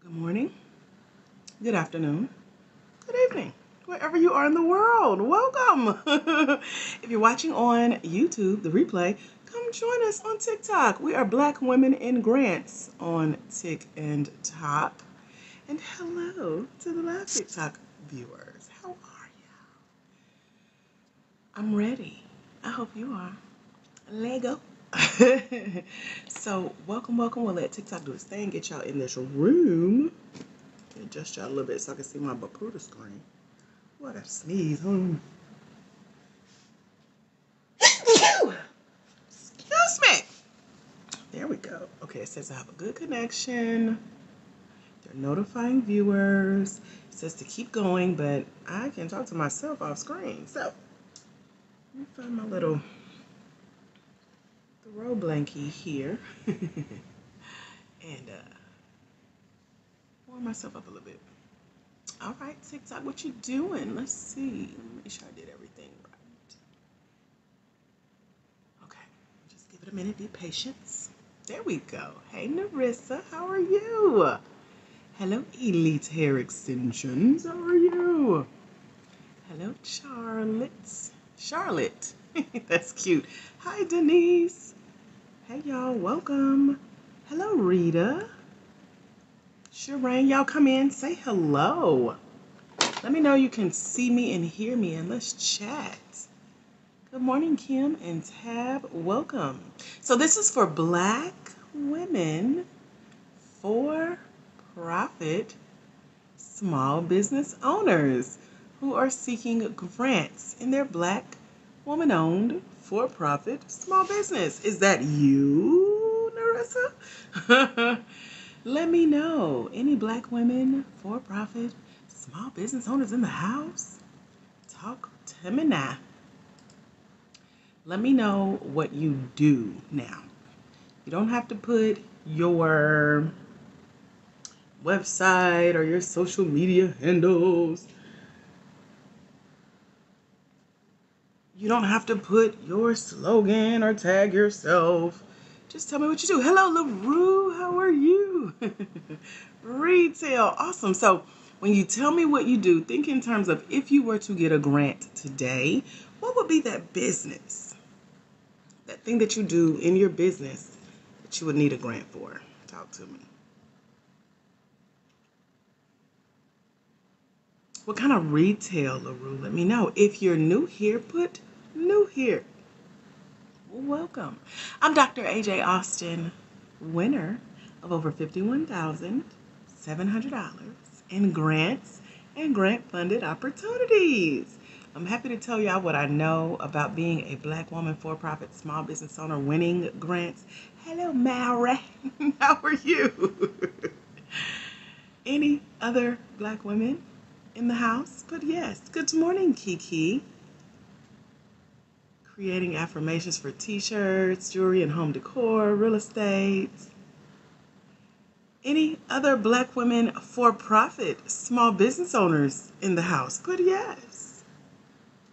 Good morning, good afternoon, good evening, wherever you are in the world. Welcome. If you're watching on YouTube, the replay, come join us on TikTok. We are Black Women in Grants on Tik and Talk. And hello to the live TikTok viewers. How are you? I'm ready. I hope you are. Lego. So welcome. We'll let TikTok do its thing. Get y'all in this room. Adjust y'all a little bit so I can see my Bapuda screen. What a sneeze. Excuse me. There we go. Okay, it says I have a good connection. They're notifying viewers. It says to keep going, but I can talk to myself off screen. So, let me find my little throw blankie here. And warm myself up a little bit. All right, TikTok, what you doing? Let's see. Let me make sure I did everything right. Okay, just give it a minute. Be patient. There we go. Hey, Narissa, how are you? Hello, Elite Hair Extensions. How are you? Hello, Charlotte. That's cute. Hi, Denise. Hey, y'all. Welcome. Hello, Rita. Shireen, y'all come in. Say hello. Let me know you can see me and hear me, and let's chat. Good morning, Kim and Tab. Welcome. So this is for Black women for-profit small business owners who are seeking grants in their Black woman-owned for-profit small business. Is that you, Narissa? Let me know. Any Black women for-profit small business owners in the house? Talk to me now. Let me know what you do now. You don't have to put your website or your social media handles. You don't have to put your slogan or tag yourself. Just tell me what you do. Hello, LaRue. How are you? Retail. Awesome. So when you tell me what you do, think in terms of if you were to get a grant today, what would be that business? That thing that you do in your business that you would need a grant for. Talk to me. What kind of retail, LaRue? Let me know. If you're new here, put new here. Welcome. I'm Dr. AJ Austin, winner of over $51,700 in grants and grant-funded opportunities. I'm happy to tell y'all what I know about being a Black woman for-profit small business owner winning grants. Hello, Mara. How are you? Any other Black women in the house? But yes. Good morning, Kiki. Creating affirmations for t-shirts, jewelry and home decor, real estate. Any other Black women for-profit small business owners in the house? Put yes.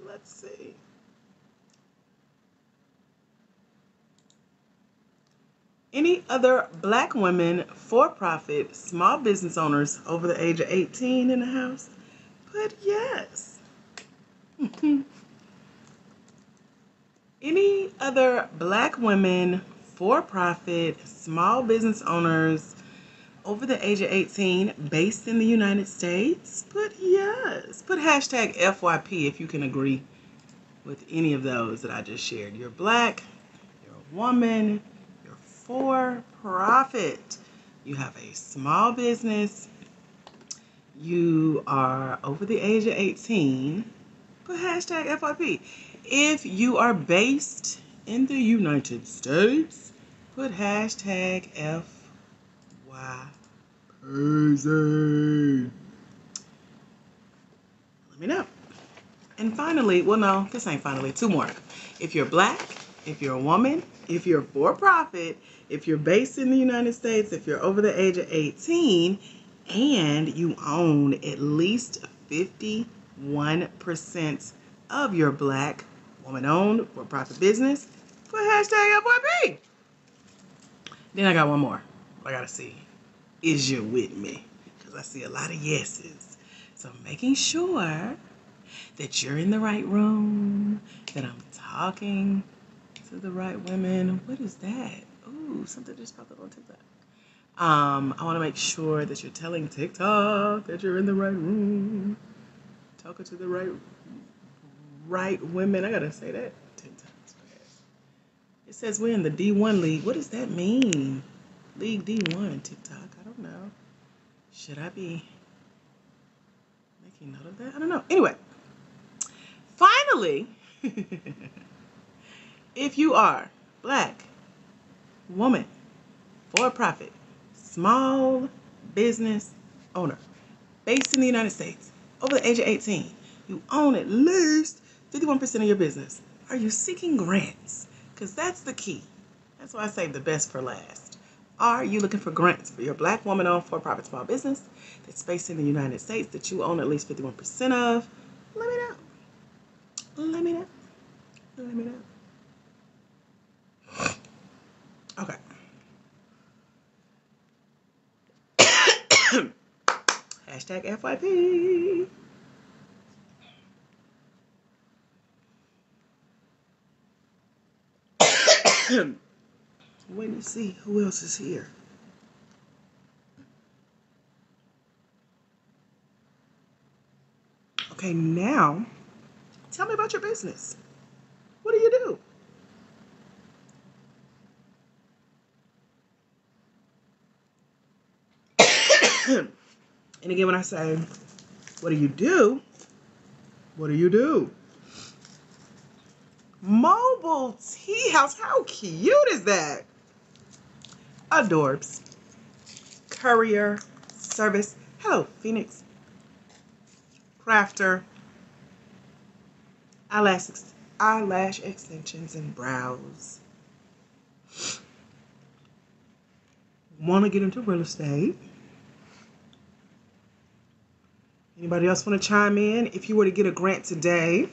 Let's see. Any other Black women for-profit small business owners over the age of 18 in the house? Put yes. Any other Black women for-profit small business owners over the age of 18 based in the United States? Put yes. Put hashtag FYP if you can agree with any of those that I just shared. You're Black, you're a woman, you're for-profit, you have a small business, you are over the age of 18, put hashtag FYP. If you are based in the United States, put hashtag FYP. Let me know. And finally, well, no, this ain't finally, two more. If you're Black, if you're a woman, if you're for-profit, if you're based in the United States, if you're over the age of 18, and you own at least 51% of your Black woman-owned for-profit business, put hashtag FYP. Then I got one more. I gotta see. Is you with me? because I see a lot of yeses. So I'm making sure that you're in the right room, that I'm talking to the right women. What is that? Ooh, something just popped up on TikTok. I want to make sure that you're telling TikTok that you're in the right room, talking to the right women. I gotta say that 10 times fast. It says we're in the D1 league. What does that mean? League D1 TikTok. I don't know. Should I be making note of that? I don't know. Anyway, finally, if you are Black, woman, for-profit, small business owner, based in the United States, over the age of 18, you own at least 51% of your business. Are you seeking grants? Because that's the key. That's why I saved the best for last. Are you looking for grants for your Black woman-owned for-profit small business that's based in the United States that you own at least 51% of? Let me know. Let me know. Let me know. Okay. Hashtag FYP. Wait to see who else is here. Okay, now tell me about your business. What do you do? And again, when I say, what do you do? What do you do? Mobile tea house. How cute is that? Adorbs. Courier service. Hello, Phoenix. Crafter. Eyelash extensions and brows. Want to get into real estate? Anybody else want to chime in? If you were to get a grant today,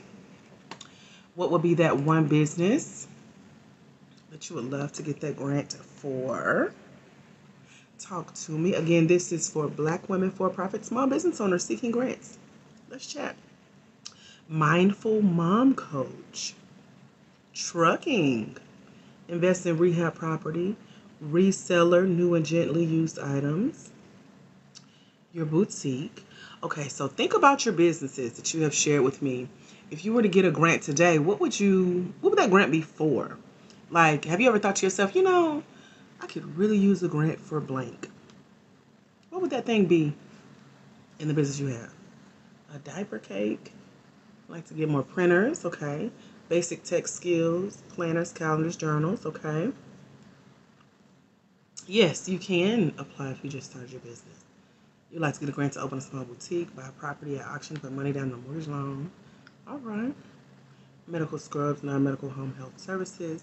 what would be that one business that you would love to get that grant for? Talk to me. Again, this is for Black women for-profit small business owners seeking grants. Let's chat. Mindful mom coach. Trucking. Invest in rehab property. Reseller, new and gently used items. Your boutique. Okay, so think about your businesses that you have shared with me. If you were to get a grant today, what would that grant be for? Like, have you ever thought to yourself, I could really use a grant for blank? What would that thing be in the business you have? A diaper cake? Like to get more printers, okay. Basic tech skills, planners, calendars, journals, okay. Yes, you can apply if you just started your business. You'd like to get a grant to open a small boutique, buy a property at auction, put money down on a mortgage loan. All right. Medical scrubs, non-medical home health services,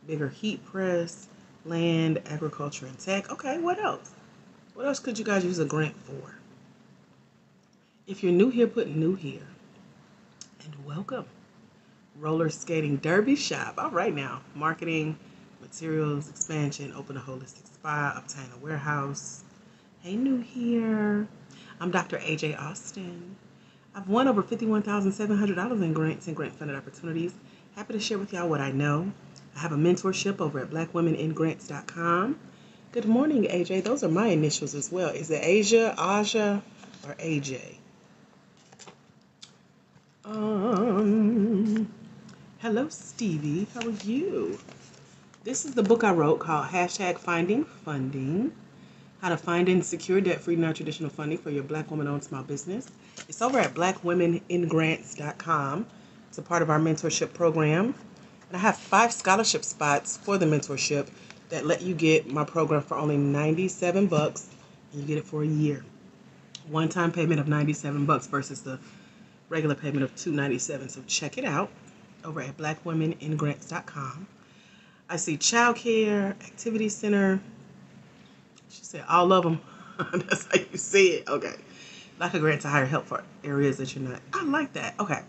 bigger heat press, land, agriculture, and tech. Okay, what else? What else could you guys use a grant for? If you're new here, put new here. And welcome. Roller skating derby shop. All right now. Marketing, materials, expansion, open a holistic spa, obtain a warehouse. Hey, new here. I'm Dr. AJ Austin. I've won over $51,700 in grants and grant-funded opportunities. Happy to share with y'all what I know. I have a mentorship over at blackwomeningrants.com. Good morning, AJ. Those are my initials as well. Is it Asia, Aja, or AJ? Hello, Stevie. How are you? This is the book I wrote called Hashtag Finding Funding. How to find and secure debt-free, non-traditional funding for your Black woman-owned small business. It's over at blackwomeningrants.com. It's a part of our mentorship program. And I have 5 scholarship spots for the mentorship that let you get my program for only $97, and you get it for a year. One-time payment of $97 versus the regular payment of $297. So check it out over at blackwomeningrants.com. I see childcare, activity center. She said all of them. That's how you see it. Okay. Like a grant to hire help for areas that you're not. I like that. Okay.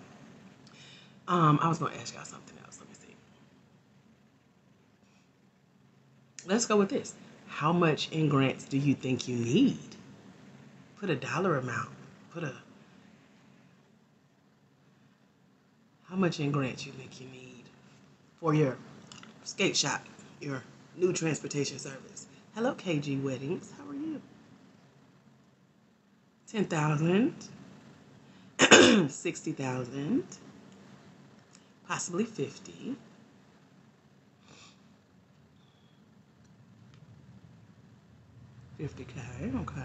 I was going to ask y'all something else. Let me see. Let's go with this. How much in grants do you think you need? Put a dollar amount. How much in grants you think you need for your skate shop, your new transportation service? Hello, KG Weddings. How are you? 10,000, 60,000, possibly 50. $50K, okay.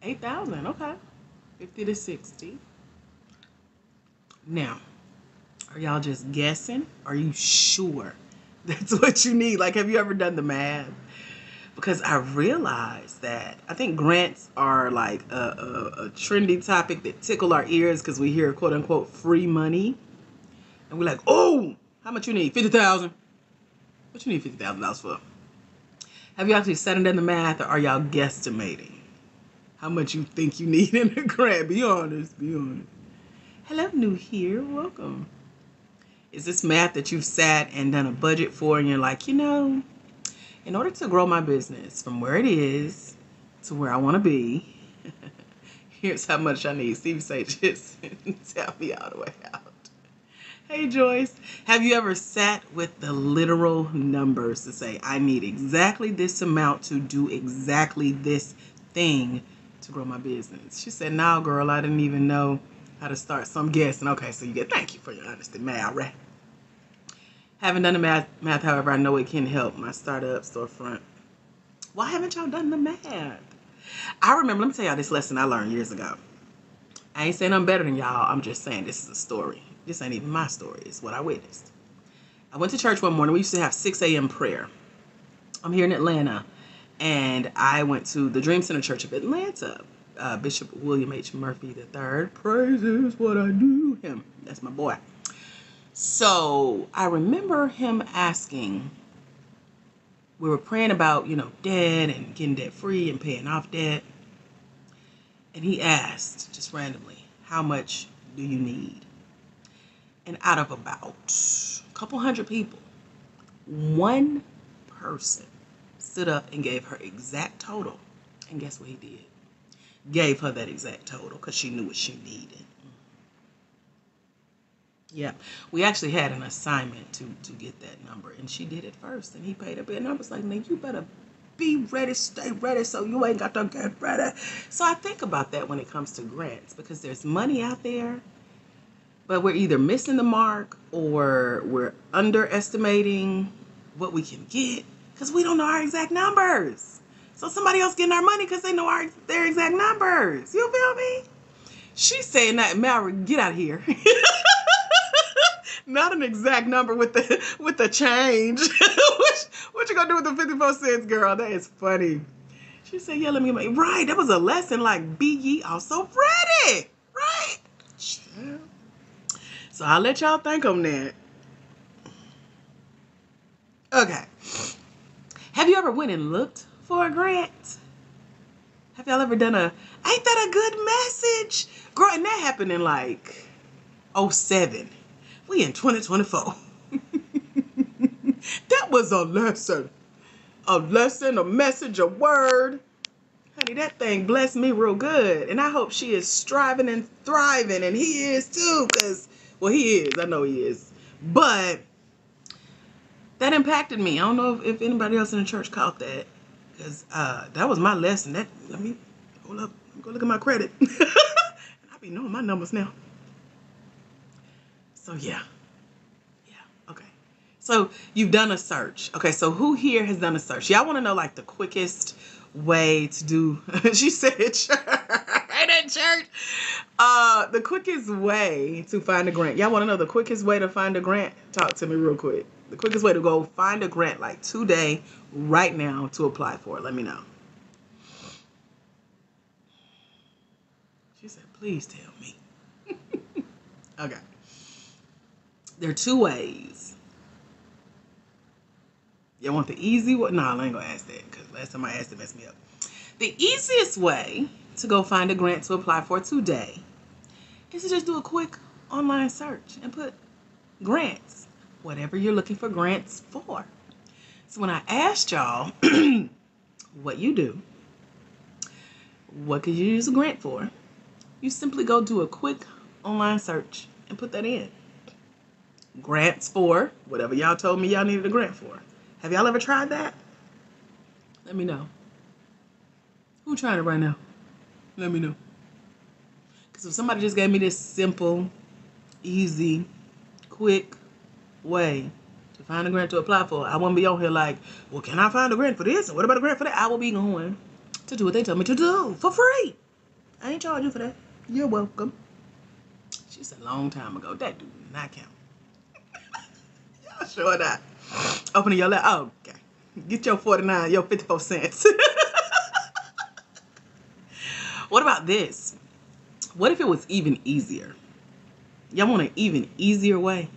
$8,000, okay. 50 to 60. Now, are y'all just guessing? Are you sure that's what you need? Like, have you ever done the math? Because I realized that I think grants are like a trendy topic that tickle our ears because we hear quote unquote free money. And we're like, oh, how much you need? 50,000. What you need $50,000 for? Have you actually sat and done the math, or are y'all guesstimating how much you think you need in a grant? Be honest, be honest. Hello, new here, welcome. Is this math that you've sat and done a budget for and you're like, in order to grow my business from where it is to where I want to be, here's how much I need. Steve say, just tell me all the way out. Hey, Joyce. Have you ever sat with the literal numbers to say, I need exactly this amount to do exactly this thing to grow my business? She said, no, girl, I didn't even know how to start. So I'm guessing. Okay, so thank you for your honesty, Mary. Haven't done the math, however, I know it can help my startup storefront. Why haven't y'all done the math? I remember, let me tell y'all this lesson I learned years ago. I ain't saying I'm better than y'all. I'm just saying this is a story. This ain't even my story. It's what I witnessed. I went to church one morning. We used to have 6 a.m. prayer. I'm here in Atlanta, and I went to the Dream Center Church of Atlanta. Bishop William H. Murphy III. Praise is what I do. Him. That's my boy. So I remember him asking, we were praying about, debt and getting debt free and paying off debt. And he asked, just randomly, how much do you need? And out of about a couple hundred people, one person stood up and gave her exact total. And guess what he did? Gave her that exact total because she knew what she needed. Yeah, we actually had an assignment to get that number, and she did it first, and he paid up. And I was like, man, you better be ready, stay ready, so you ain't got to get ready. So I think about that when it comes to grants, because there's money out there, but we're either missing the mark or we're underestimating what we can get because we don't know our exact numbers. So somebody else getting our money because they know their exact numbers. You feel me? She's saying that, Mary, get out of here. Not an exact number with the change. What you gonna do with the 54 cents, girl? That is funny. She said, yeah, let me get my... Right, that was a lesson like, be ye also ready. Right? Chill. So I'll let y'all think on that. Okay. Have you ever went and looked for a grant? Have y'all ever done ain't that a good message? Girl, and that happened in like 2007. We in 2024. That was a lesson. A lesson, a message, a word. Honey, that thing blessed me real good. And I hope she is striving and thriving. And he is too. Because, well, he is. I know he is. But that impacted me. I don't know if anybody else in the church caught that. Because that was my lesson. Let me, hold up. Go look at my credit. I be knowing my numbers now. So, yeah. Okay. So, you've done a search. Okay, so who here has done a search? Y'all want to know, like, the quickest way to do... She said church. Ain't that church? The quickest way to find a grant. Y'all want to know the quickest way to find a grant? Talk to me real quick. The quickest way to go find a grant, like, today, right now, to apply for it. Let me know. She said, please tell me. Okay. There are 2 ways. Y'all want the easy one? No, I ain't gonna ask that because last time I asked it messed me up. The easiest way to go find a grant to apply for today is to just do a quick online search and put grants, whatever you're looking for grants for. So when I asked y'all what you do, what could you use a grant for? You simply go do a quick online search and put that in. Grants for whatever y'all told me y'all needed a grant for. Have y'all ever tried that? Let me know. Who trying it right now? Let me know. Because if somebody just gave me this simple, easy, quick way to find a grant to apply for, I won't be on here like, well, can I find a grant for this? And what about a grant for that? I will be going to do what they tell me to do for free. I ain't charging you for that. You're welcome. She said a long time ago. That do not count. Y'all sure not. Opening your lap. Oh, okay. Get your 49, your 54 cents. What about this? What if it was even easier? Y'all want an even easier way?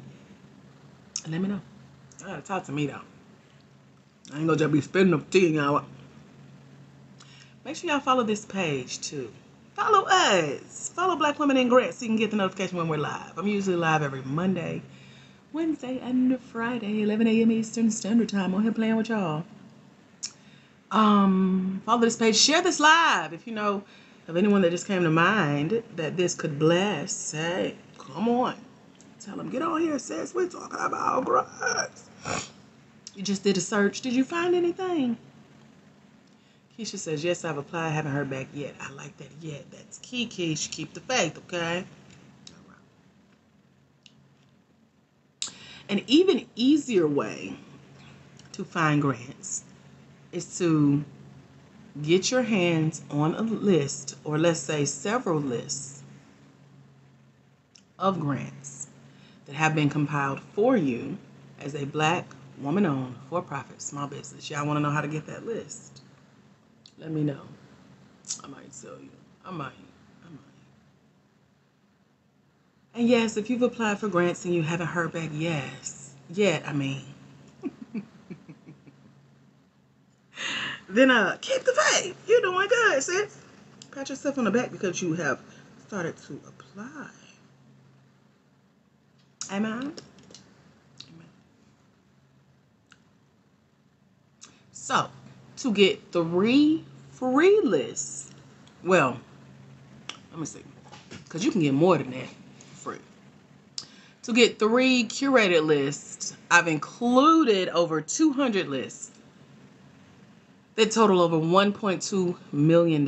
Let me know. You gotta talk to me though. I ain't gonna just be spending up tea y'all. Make sure y'all follow this page too. Follow us. Follow Black Women in Grants so you can get the notification when we're live. I'm usually live every Monday, Wednesday, and Friday, 11 a.m. Eastern Standard Time. On here playing with y'all. Follow this page. Share this live if you know of anyone that just came to mind that this could bless. Hey, come on. Tell them, get on here, sis. We're talking about grants. You just did a search. Did you find anything? Keisha says, yes, I've applied. I haven't heard back yet. I like that yet. That's key, Keisha. Keep the faith, okay? All right. An even easier way to find grants is to get your hands on a list, or let's say several lists of grants that have been compiled for you as a Black woman-owned for-profit small business. Y'all want to know how to get that list? Let me know. I might tell you. I might. And yes, if you've applied for grants and you haven't heard back, then keep the faith. You're doing good, sis. Pat yourself on the back because you have started to apply. Amen. So, to get 3 free lists, well, let me see, because you can get more than that free. To get 3 curated lists, I've included over 200 lists that total over $1.2 million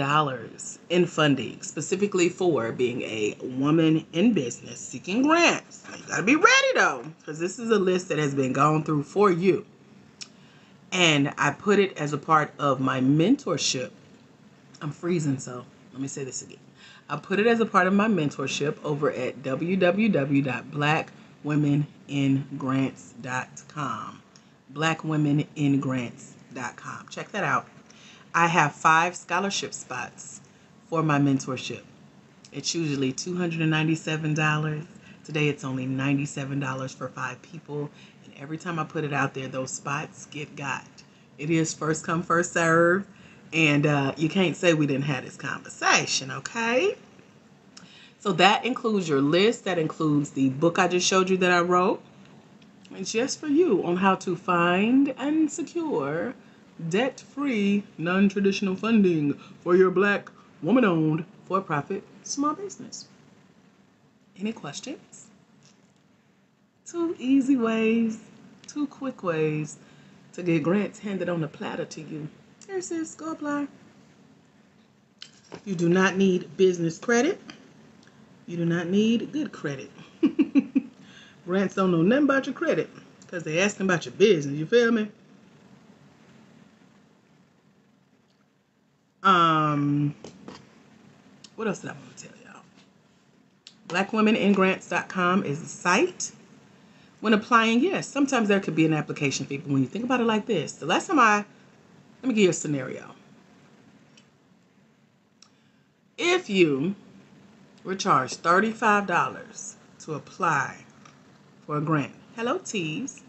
in funding, specifically for being a woman in business seeking grants. You gotta be ready though, because this is a list that has been gone through for you. And I put it as a part of my mentorship. I'm freezing, so let me say this again. I put it as a part of my mentorship over at www.blackwomeningrants.com. blackwomeningrants.com. Check that out. I have 5 scholarship spots for my mentorship. It's usually $297. Today it's only $97 for 5 people. And every time I put it out there, those spots get got. It is first come, first serve. And you can't say we didn't have this conversation, okay? So that includes your list. That includes the book I just showed you that I wrote. It's just for you on how to find and secure debt-free, non-traditional funding for your Black, woman-owned, for-profit small business. Any questions? 2 easy ways, 2 quick ways to get grants handed on a platter to you. Here, sis, go apply. You do not need business credit. You do not need good credit. Grants don't know nothing about your credit because they asking about your business. You feel me? What else did I want to tell y'all? blackwomeningrants.com is the site. When applying, yes, sometimes there could be an application fee, but when you think about it like this, the last time let me give you a scenario. If you were charged $35 to apply for a grant, hello Tees,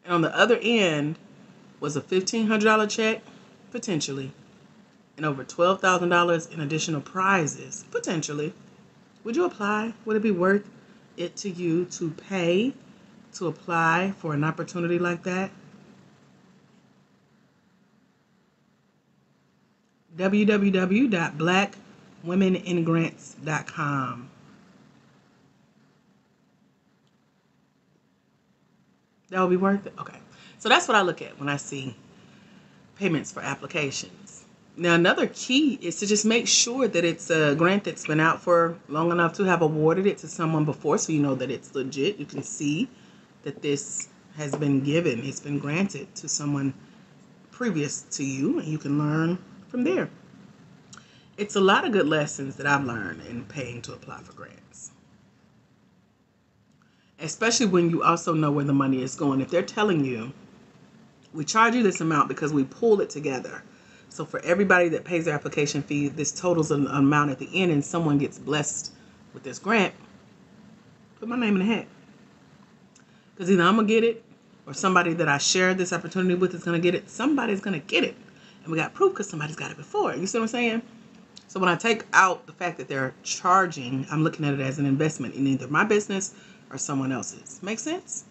and on the other end was a $1,500 check, potentially, and over $12,000 in additional prizes, potentially, would you apply? Would it be worth it to you to pay to apply for an opportunity like that? www.blackwomeningrants.com. That would be worth it? Okay. So that's what I look at when I see payments for applications. Now, another key is to just make sure that it's a grant that's been out for long enough to have awarded it to someone before, so you know that it's legit. You can see that this has been given, it's been granted to someone previous to you, and you can learn from there. It's a lot of good lessons that I've learned in paying to apply for grants, especially when you also know where the money is going. If they're telling you, we charge you this amount because we pull it together. So for everybody that pays their application fee, this totals an amount at the end, and someone gets blessed with this grant, put my name in the hat. Because either I'm going to get it, or somebody that I shared this opportunity with is going to get it. Somebody's going to get it. And we got proof because somebody's got it before. You see what I'm saying? So when I take out the fact that they're charging, I'm looking at it as an investment in either my business or someone else's. Make sense?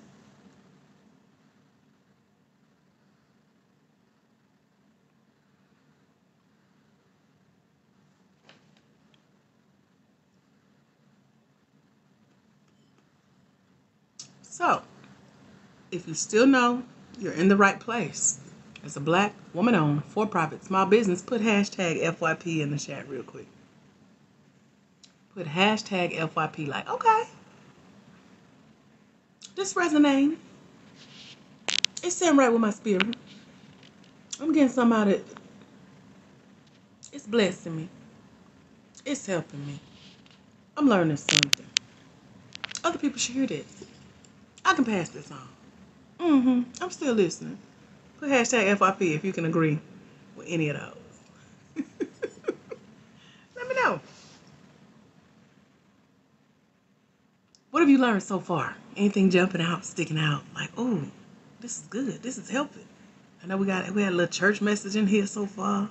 So, if you still know you're in the right place, as a Black, woman-owned, for-profit, small business, put hashtag FYP in the chat real quick. Put hashtag FYP like, okay, this resonating. It's sitting right with my spirit. I'm getting something out of it. It's blessing me. It's helping me. I'm learning something. Other people should hear this. I can pass this on. I'm still listening. Put hashtag FYP if you can agree with any of those. Let me know. What have you learned so far? Anything jumping out, sticking out? Like, oh, this is good. This is helping. I know we had a little church message in here so far.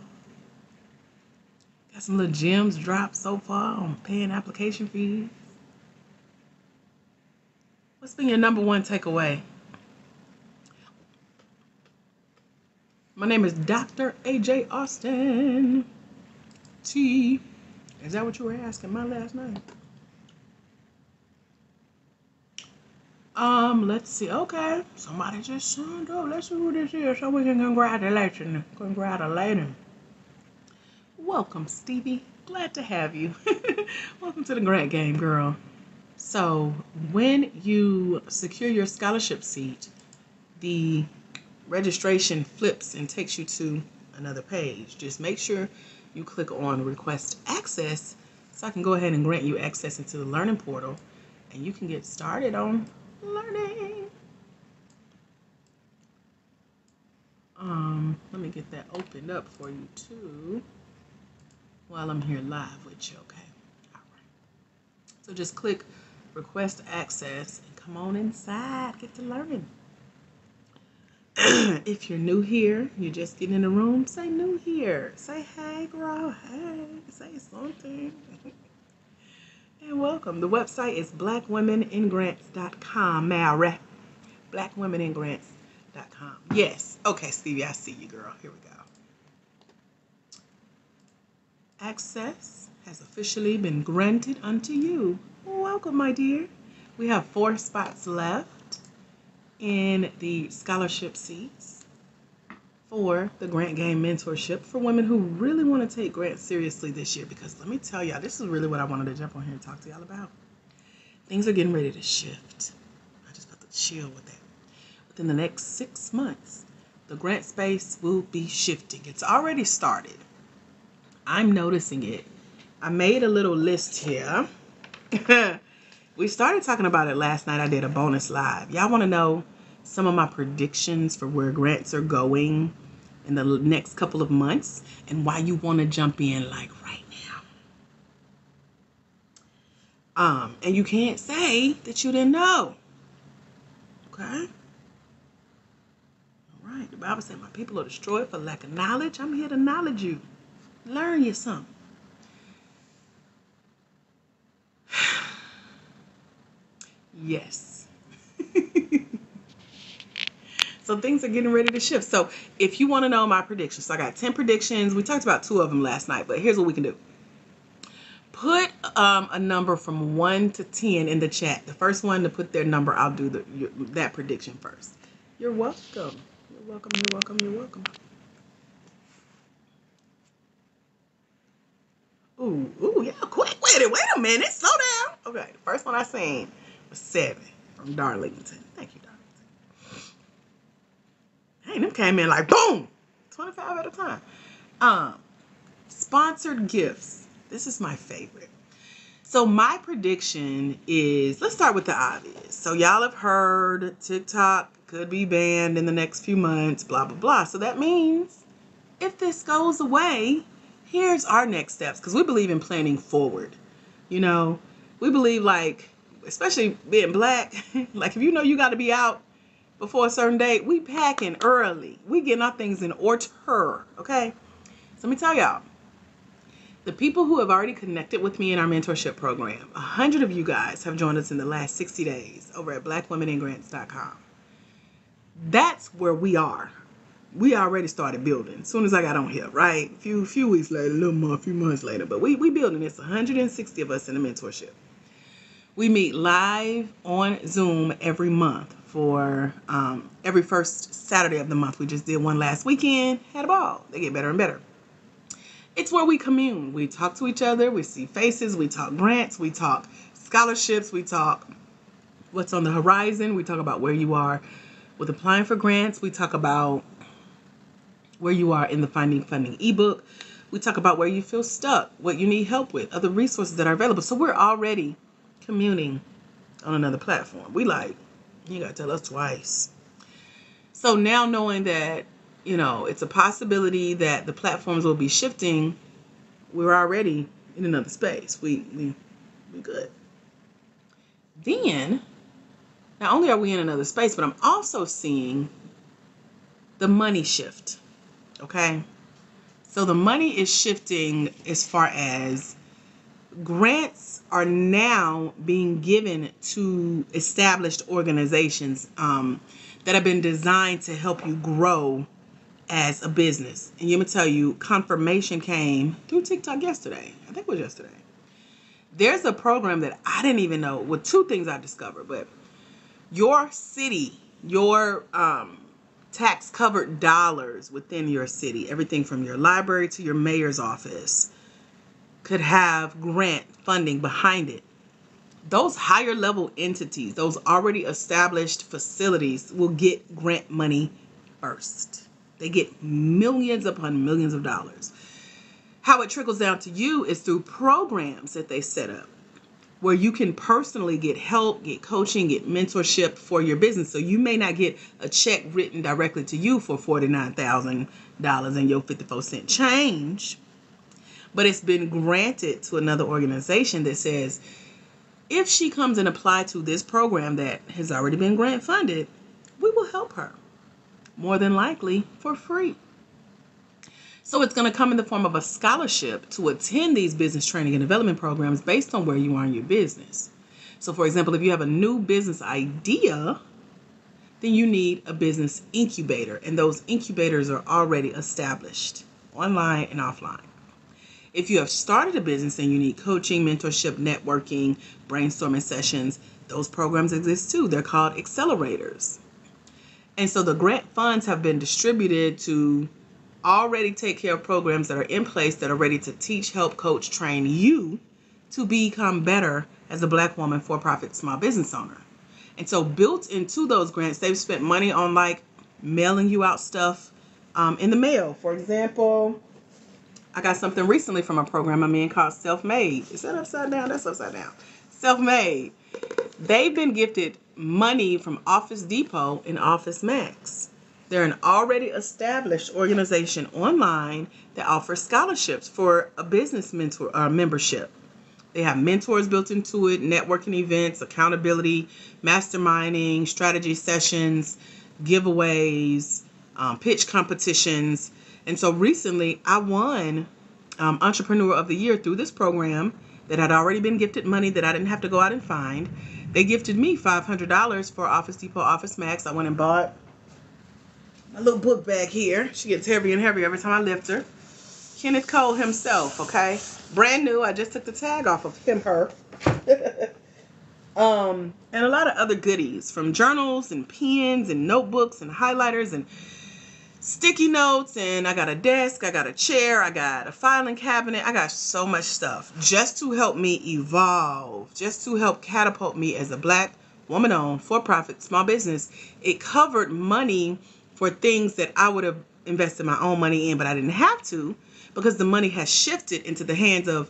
Got some little gems dropped so far on paying application fees. What's been your number one takeaway? My name is Dr. AJ Austin T. Is that what you were asking? My last name? Let's see. Okay, somebody just signed up. Let's see who this is so we can congratulate him. Welcome, Stevie. Glad to have you. Welcome to the grant game, girl. So when you secure your scholarship seat, the registration flips and takes you to another page. Just make sure you click on request access so I can go ahead and grant you access into the learning portal, and you can get started on learning. Let me get that opened up for you too while I'm here live with you. Okay. All right. So just click request access and come on inside. Get to learning. If you're new here, you're just getting in the room, say new here. Say hey, girl. Hey. Say something. And welcome. The website is blackwomeningrants.com. Mary. Blackwomeningrants.com. Yes. Okay, Stevie, I see you, girl. Here we go. Access has officially been granted unto you. Welcome, my dear. We have 4 spots left in the scholarship seats for the Grant Game Mentorship for women who really want to take grants seriously this year. Because let me tell y'all, this is really what I wanted to jump on here and talk to y'all about. Things are getting ready to shift. I just got to chill with that. Within the next 6 months, the grant space will be shifting. It's already started. I'm noticing it. I made a little list here. We started talking about it last night. I did a bonus live. Y'all want to know some of my predictions for where grants are going in the next couple of months and why you want to jump in like right now. And you can't say that you didn't know. Okay? All right. The Bible said my people are destroyed for lack of knowledge. I'm here to knowledge you. Learn you something. Yes. So things are getting ready to shift. So if you want to know my predictions, so I got 10 predictions. We talked about 2 of them last night, but here's what we can do. Put a number from 1 to 10 in the chat. The first one to put their number, I'll do that prediction first. You're welcome. You're welcome. You're welcome. You're welcome. Ooh, yeah, quick. Wait a minute. Slow down. Okay, the first one I seen was 7 from Darlington. Thank you, Darlington. Hey, them came in like boom, 25 at a time. Sponsored gifts. This is my favorite. So my prediction is, let's start with the obvious. So y'all have heard TikTok could be banned in the next few months, blah, blah, blah. So that means if this goes away, here's our next steps, because we believe in planning forward. You know, we believe, like, especially being Black, like if you know you got to be out before a certain date, we packing early. We getting our things in order, okay? So let me tell y'all, the people who have already connected with me in our mentorship program, 100 of you guys have joined us in the last 60 days over at blackwomeningrants.com. That's where we are. We already started building as soon as I got on here, right? A few weeks later, a few months later, but we building this. 160 of us in the mentorship. We meet live on Zoom every month for every first Saturday of the month. We just did one last weekend, had a ball. They get better and better. It's where we commune. We talk to each other. We see faces. We talk grants. We talk scholarships. We talk what's on the horizon. We talk about where you are with applying for grants. We talk about where you are in the Finding Funding ebook. We talk about where you feel stuck, what you need help with, other resources that are available. So we're already communing on another platform. We like, you got to tell us twice. So now knowing that, you know, it's a possibility that the platforms will be shifting, we're already in another space. We good. Then, not only are we in another space, but I'm also seeing the money shift. Okay? So the money is shifting as far as grants are now being given to established organizations that have been designed to help you grow as a business. And let me tell you, confirmation came through TikTok yesterday. I think it was yesterday. There's a program that I didn't even know. Well, 2 things I discovered, but your city, your tax covered dollars within your city, everything from your library to your mayor's office, could have grant funding behind it. Those higher level entities, those already established facilities, will get grant money first. They get millions upon millions of dollars. How it trickles down to you is through programs that they set up where you can personally get help, get coaching, get mentorship for your business. So you may not get a check written directly to you for $49,000 and your 54-cent change, but it's been granted to another organization that says, if she comes and apply to this program that has already been grant funded, we will help her. More than likely for free. So it's going to come in the form of a scholarship to attend these business training and development programs based on where you are in your business. So for example, if you have a new business idea, then you need a business incubator, and those incubators are already established online and offline. If you have started a business and you need coaching, mentorship, networking, brainstorming sessions, those programs exist too. They're called accelerators. And so the grant funds have been distributed to already take care of programs that are in place that are ready to teach, help, coach, train you to become better as a Black woman for-profit small business owner. And so built into those grants, they've spent money on like mailing you out stuff in the mail. For example, I got something recently from a program I'm in called Self-Made. Is that upside down? That's upside down. Self-Made. They've been gifted money from Office Depot and Office Max. They're an already established organization online that offers scholarships for a business mentor membership. They have mentors built into it, networking events, accountability, masterminding, strategy sessions, giveaways, pitch competitions. And so recently I won Entrepreneur of the Year through this program that had already been gifted money that I didn't have to go out and find. They gifted me $500 for Office Depot, Office Max. I went and bought My little book bag here. She gets heavier and heavier every time I lift her. Kenneth Cole himself, okay? Brand new. I just took the tag off of him, her. And a lot of other goodies, from journals and pens and notebooks and highlighters and sticky notes. And I got a desk, I got a chair, I got a filing cabinet. I got so much stuff just to help me evolve, just to help catapult me as a Black woman-owned for-profit small business. It covered money for things that I would have invested my own money in, but I didn't have to, because the money has shifted into the hands of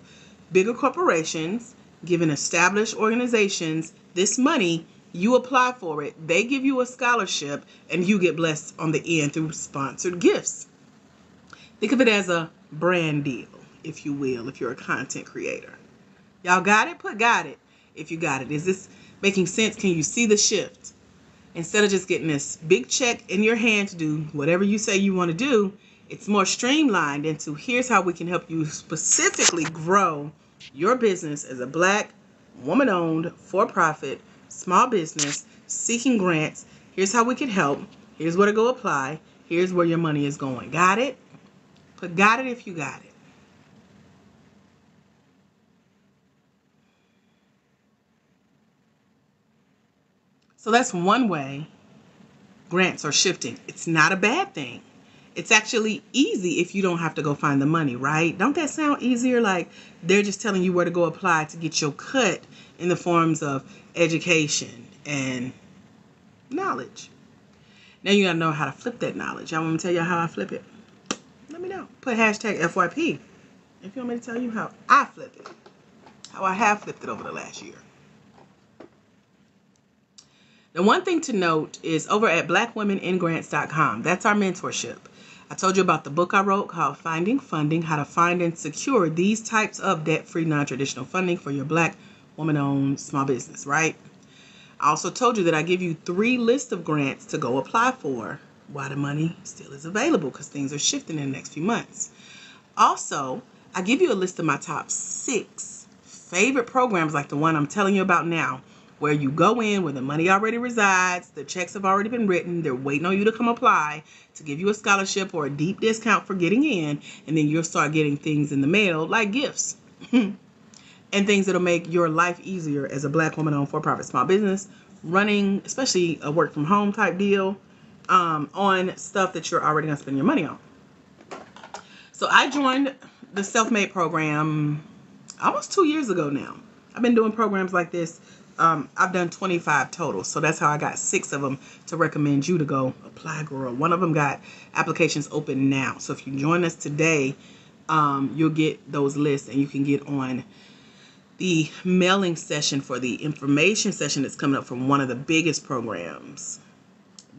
bigger corporations, giving established organizations this money. You apply for it, they give you a scholarship, and you get blessed on the end through sponsored gifts. Think of it as a brand deal, if you will, if you're a content creator. Y'all got it? Put got it if you got it. Is this making sense? Can you see the shift? Instead of just getting this big check in your hand to do whatever you say you want to do, it's more streamlined into, here's how we can help you specifically grow your business as a Black, woman-owned, for-profit, small business, seeking grants. Here's how we can help. Here's where to go apply. Here's where your money is going. Got it? Put got it if you got it. So that's one way grants are shifting. It's not a bad thing. It's actually easy if you don't have to go find the money, right? Don't that sound easier? Like they're just telling you where to go apply to get your cut in the forms of education and knowledge. Now you gotta know how to flip that knowledge. Y'all want me to tell you how I flip it? Let me know. Put hashtag FYP if you want me to tell you how I flip it. How I have flipped it over the last year. The one thing to note is over at blackwomeningrants.com. That's our mentorship. I told you about the book I wrote called Finding Funding, how to find and secure these types of debt-free, non-traditional funding for your Black, woman-owned small business, right? I also told you that I give you 3 lists of grants to go apply for while the money still is available, because things are shifting in the next few months. Also, I give you a list of my top 6 favorite programs, like the one I'm telling you about now, where you go in where the money already resides, the checks have already been written, they're waiting on you to come apply to give you a scholarship or a deep discount for getting in, and then you'll start getting things in the mail like gifts and things that'll make your life easier as a Black woman-owned for-profit small business, running, especially a work-from-home type deal, on stuff that you're already going to spend your money on. So I joined the Self-Made program almost 2 years ago now. I've been doing programs like this. I've done 25 total, so that's how I got 6 of them to recommend you to go apply, girl. One of them got applications open now, so if you join us today, you'll get those lists, and you can get on the mailing session for the information session that's coming up from one of the biggest programs,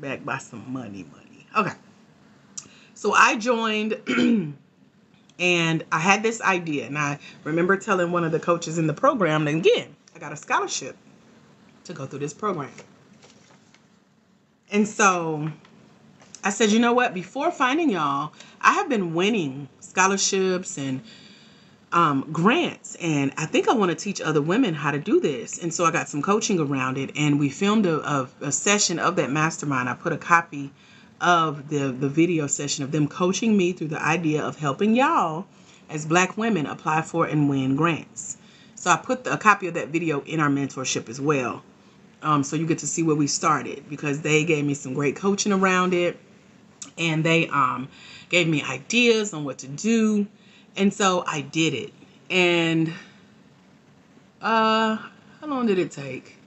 backed by some money. Okay, so I joined and I had this idea, and I remember telling one of the coaches in the program that, again, I got a scholarship to go through this program. And so I said, you know what? Before finding y'all, I have been winning scholarships and grants, and I think I want to teach other women how to do this. And so I got some coaching around it, and we filmed a session of that mastermind. I put a copy of the video session of them coaching me through the idea of helping y'all as Black women apply for and win grants. So I put a copy of that video in our mentorship as well. So you get to see where we started, because they gave me some great coaching around it, and they gave me ideas on what to do. And so I did it. And how long did it take?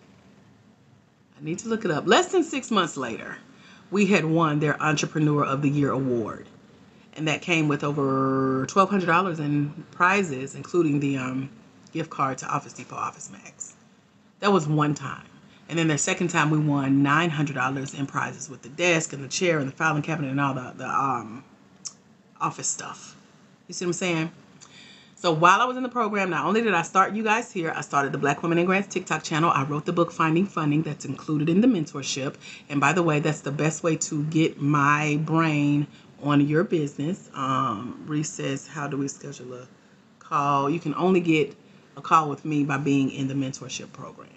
I need to look it up. Less than 6 months later, we had won their Entrepreneur of the Year award. And that came with over $1,200 in prizes, including the gift card to Office Depot, Office Max. That was one time. And then the second time we won $900 in prizes with the desk and the chair and the filing cabinet and all the office stuff. You see what I'm saying? So while I was in the program, not only did I start you guys here, I started the Black Women in Grants TikTok channel. I wrote the book Finding Funding that's included in the mentorship. And by the way, that's the best way to get my brain on your business. Reese says, how do we schedule a call? You can only get a call with me by being in the mentorship program.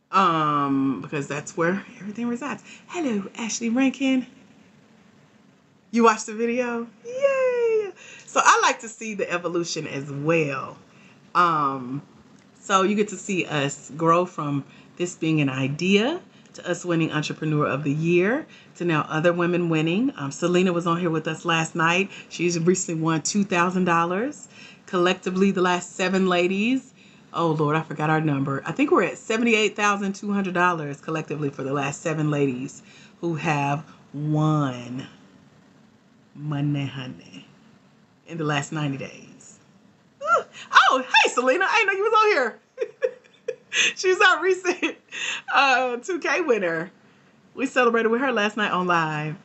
Because that's where everything resides. Hello, Ashley Rankin. You watched the video? Yay! So I like to see the evolution as well. Um, so you get to see us grow from this being an idea to us winning Entrepreneur of the Year to now other women winning. Selena was on here with us last night. She's recently won $2,000. Collectively, the last 7 ladies. Oh Lord, I forgot our number. I think we're at $78,200 collectively for the last 7 ladies who have won money, honey, in the last 90 days. Oh, hey, Selena. I didn't know you was on here. She's our recent 2K winner. We celebrated with her last night on live.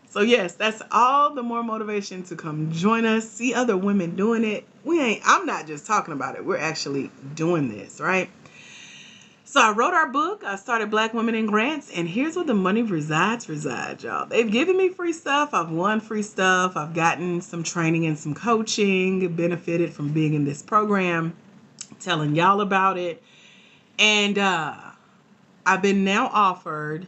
So yes, that's all the more motivation to come join us, see other women doing it. I'm not just talking about it. We're actually doing this, right? So I wrote our book. I started Black Women in Grants, and here's where the money resides, y'all. They've given me free stuff. I've won free stuff. I've gotten some training and some coaching, benefited from being in this program, telling y'all about it. And I've been now offered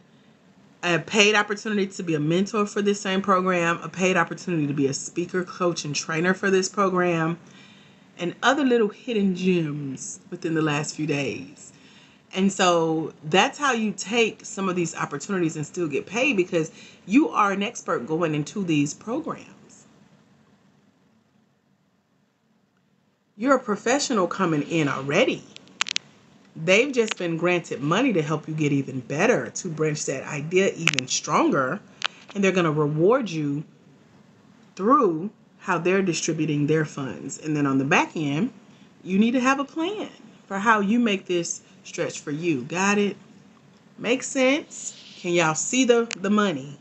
a paid opportunity to be a mentor for this same program, a paid opportunity to be a speaker, coach, and trainer for this program, and other little hidden gems within the last few days. And so that's how you take some of these opportunities and still get paid, because you are an expert going into these programs. You're a professional coming in already. They've just been granted money to help you get even better, to branch that idea even stronger. And they're going to reward you through how they're distributing their funds. And then on the back end, you need to have a plan for how you make this stretch for you. Got it? Makes sense? Can y'all see the money?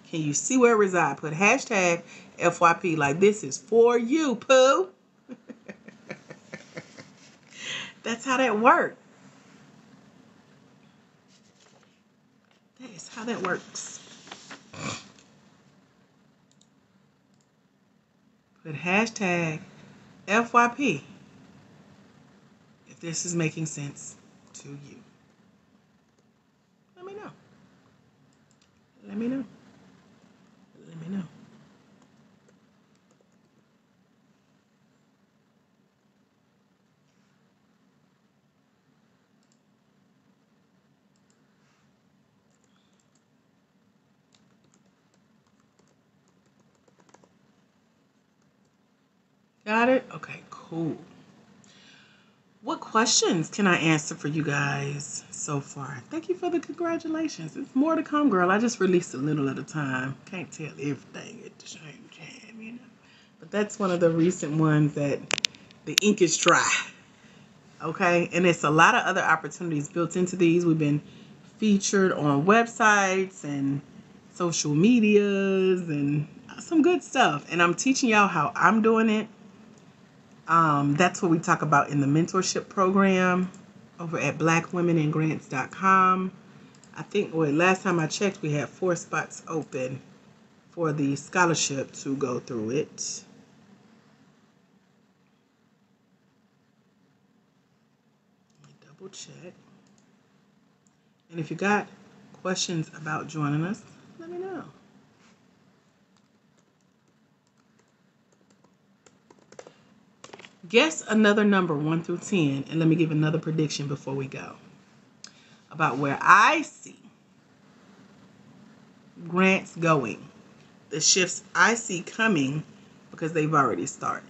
Can you see where it resides? Put hashtag FYP, like this is for you, Pooh. That's how that works. That is how that works. Put hashtag FYP if this is making sense to you. Let me know. Let me know. Let me know. Got it? Okay, cool. What questions can I answer for you guys so far? Thank you for the congratulations. It's more to come, girl. I just released a little at a time. Can't tell everything at the same time, you know. But that's one of the recent ones that the ink is dry. Okay? And it's a lot of other opportunities built into these. We've been featured on websites and social medias and some good stuff. And I'm teaching y'all how I'm doing it. That's what we talk about in the mentorship program over at blackwomeningrants.com. I think, last time I checked, we had 4 spots open for the scholarship to go through it. Let me double check. And if you got questions about joining us, let me know. Guess another number 1 through 10, and let me give another prediction before we go about where I see grants going, the shifts I see coming, because they've already started.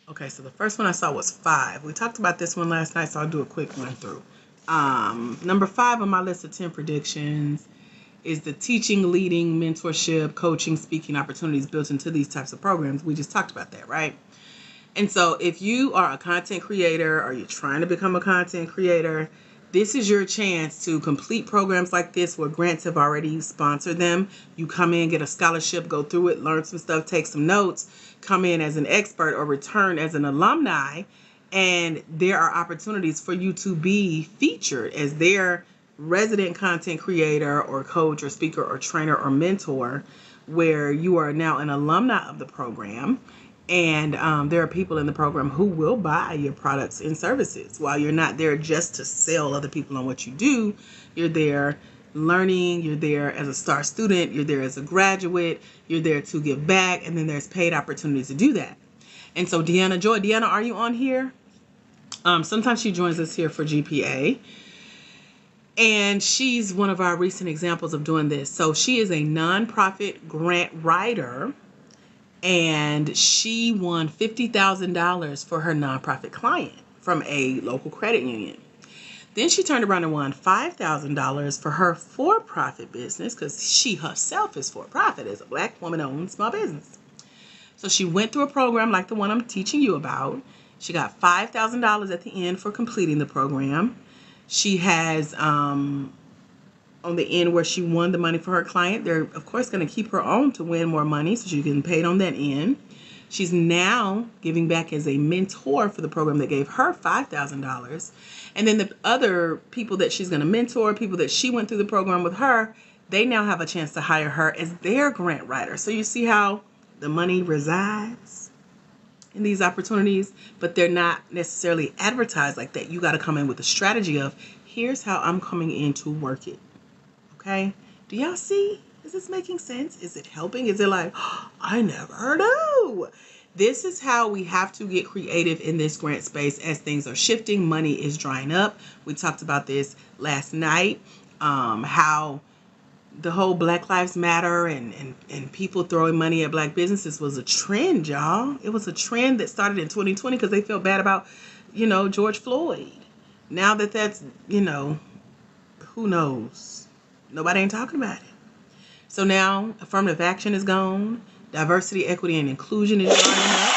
Okay, so the first one I saw was 5. We talked about this one last night, so I'll do a quick run through. Number 5 on my list of 10 predictions is the teaching, leading, mentorship, coaching, speaking opportunities built into these types of programs. We just talked about that, right? And so if you are a content creator or you're trying to become a content creator, this is your chance to complete programs like this where grants have already sponsored them. You come in, get a scholarship, go through it, learn some stuff, take some notes, come in as an expert or return as an alumni. And there are opportunities for you to be featured as their resident content creator or coach or speaker or trainer or mentor, where you are now an alumni of the program And there are people in the program who will buy your products and services. While you're not there just to sell other people on what you do, you're there learning, you're there as a star student, you're there as a graduate, you're there to give back, and then there's paid opportunities to do that. And so Deanna Joy, Deanna, are you on here? Sometimes she joins us here for GPA. And she's one of our recent examples of doing this. So she is a nonprofit grant writer, and she won $50,000 for her nonprofit client from a local credit union. Then she turned around and won $5,000 for her for-profit business, because she herself is for-profit as a Black woman-owned small business. So she went through a program like the one I'm teaching you about. She got $5,000 at the end for completing the program. She has, on the end where she won the money for her client, they're, of course, going to keep her on to win more money, so she's getting paid on that end. She's now giving back as a mentor for the program that gave her $5,000. And then the other people that she's going to mentor, people that she went through the program with her, they now have a chance to hire her as their grant writer. So you see how the money resides in these opportunities, but they're not necessarily advertised like that. You got to come in with a strategy of, here's how I'm coming in to work it. Okay? Do y'all see? Is this making sense? Is it helping? Is it like, oh, I never knew? This is how we have to get creative in this grant space as things are shifting. Money is drying up. We talked about this last night, how the whole Black Lives Matter and people throwing money at Black businesses was a trend, y'all. It was a trend that started in 2020 because they felt bad about, George Floyd. Now that that's, who knows? Nobody ain't talking about it. So now affirmative action is gone. Diversity, equity, and inclusion is drying up.